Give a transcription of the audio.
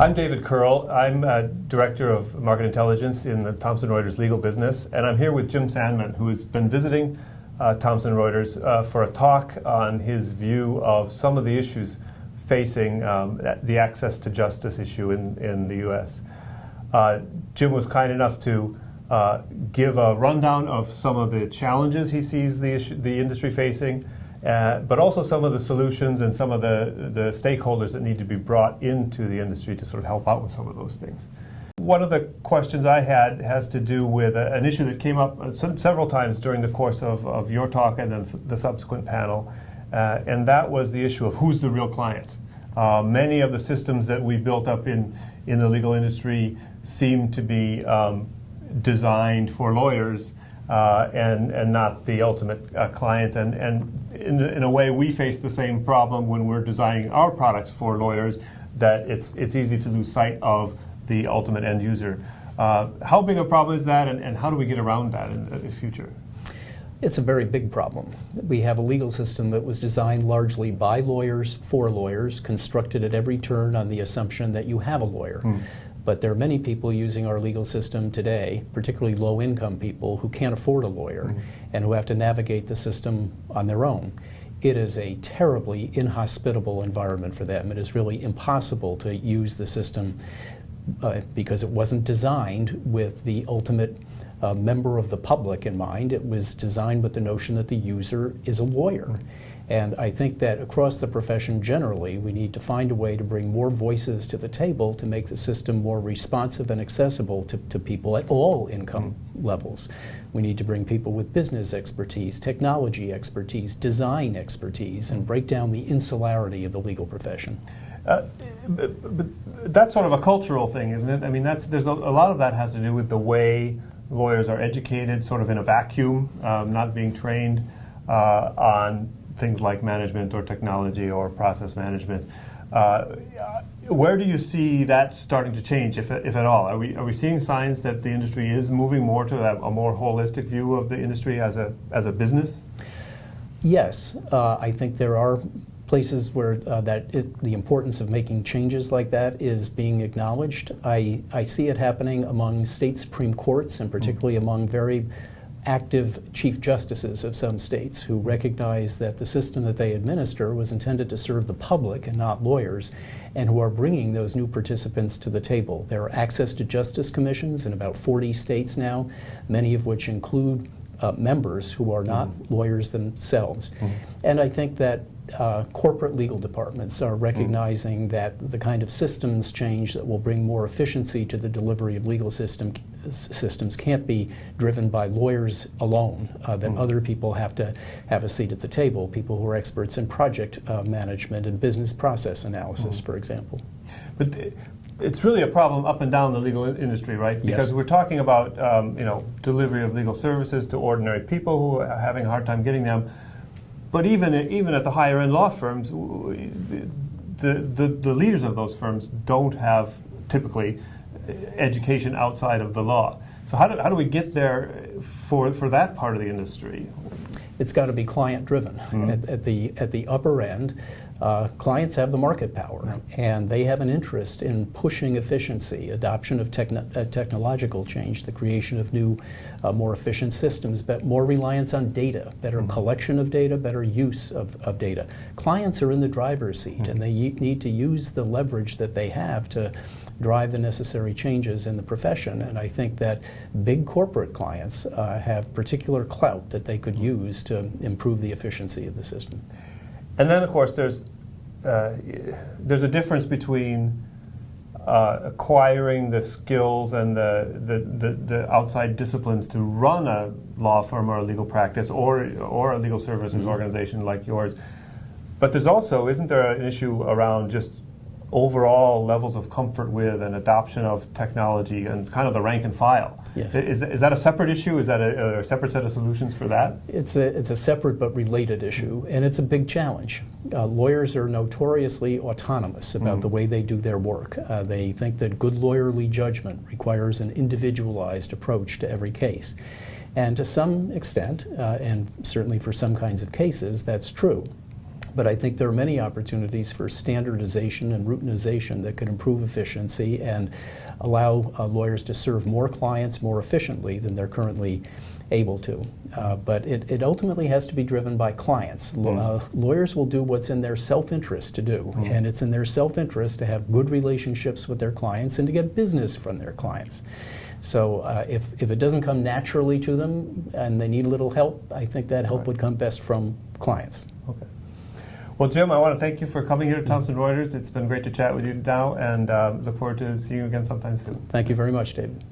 I'm David Curl. I'm Director of Market Intelligence in the Thomson Reuters legal business, and I'm here with Jim Sandman, who has been visiting Thomson Reuters for a talk on his view of some of the issues facing the access to justice issue in the U.S. Jim was kind enough to give a rundown of some of the challenges he sees the industry facing, but also some of the solutions and some of the stakeholders that need to be brought into the industry to sort of help out with some of those things. One of the questions I had has to do with an issue that came up several times during the course of your talk and then the subsequent panel, and that was the issue of who's the real client. Many of the systems that we built up in the legal industry seem to be designed for lawyers and not the ultimate client. And in a way, we face the same problem when we're designing our products for lawyers, that it's easy to lose sight of the ultimate end user. How big a problem is that, and how do we get around that in the future? It's a very big problem. We have a legal system that was designed largely by lawyers, for lawyers, constructed at every turn on the assumption that you have a lawyer. But there are many people using our legal system today, particularly low-income people, who can't afford a lawyer and who have to navigate the system on their own. It is a terribly inhospitable environment for them. It is really impossible to use the system because it wasn't designed with the ultimate member of the public in mind. It was designed with the notion that the user is a lawyer. And I think that across the profession generally, we need to find a way to bring more voices to the table to make the system more responsive and accessible to people at all income levels. We need to bring people with business expertise, technology expertise, design expertise, and break down the insularity of the legal profession. But that's sort of a cultural thing, isn't it? I mean, there's a lot of that has to do with the way lawyers are educated, sort of in a vacuum, not being trained on things like management or technology or process management. Where do you see that starting to change, if at all? Are we seeing signs that the industry is moving more to a more holistic view of the industry as a business? Yes, I think there are places where the importance of making changes like that is being acknowledged. I see it happening among state Supreme Courts, and particularly among very active chief justices of some states who recognize that the system that they administer was intended to serve the public and not lawyers, and who are bringing those new participants to the table. There are access to justice commissions in about 40 states now, many of which include members who are not lawyers themselves. And I think that corporate legal departments are recognizing that the kind of systems change that will bring more efficiency to the delivery of legal systems can't be driven by lawyers alone, that other people have to have a seat at the table, people who are experts in project management and business process analysis, for example. But it's really a problem up and down the legal industry, right? Because Yes. we're talking about delivery of legal services to ordinary people who are having a hard time getting them. But even at the higher end law firms, the leaders of those firms don't have typically education outside of the law. So how do we get there for that part of the industry? It's got to be client driven. At the upper end, clients have the market power, and they have an interest in pushing efficiency, adoption of technological change, the creation of new, more efficient systems, but more reliance on data, better collection of data, better use of data. Clients are in the driver's seat, and they need to use the leverage that they have to drive the necessary changes in the profession. And I think that big corporate clients have particular clout that they could use to improve the efficiency of the system. And then, of course, there's a difference between acquiring the skills and the outside disciplines to run a law firm or a legal practice or a legal services organization like yours. But there's also, isn't there an issue around just overall levels of comfort with and adoption of technology and kind of the rank and file? Yes. Is that a separate issue? Is that a separate set of solutions for that? It's a separate but related issue, and it's a big challenge. Lawyers are notoriously autonomous about the way they do their work. They think that good lawyerly judgment requires an individualized approach to every case. And to some extent, and certainly for some kinds of cases, that's true. But I think there are many opportunities for standardization and routinization that could improve efficiency and allow lawyers to serve more clients more efficiently than they're currently able to. But it ultimately has to be driven by clients. Lawyers will do what's in their self-interest to do, and it's in their self-interest to have good relationships with their clients and to get business from their clients. So if it doesn't come naturally to them and they need a little help, I think that help would come best from clients. Okay. Well, Jim, I want to thank you for coming here to Thomson Reuters. It's been great to chat with you now, and look forward to seeing you again sometime soon. Thank you very much, David.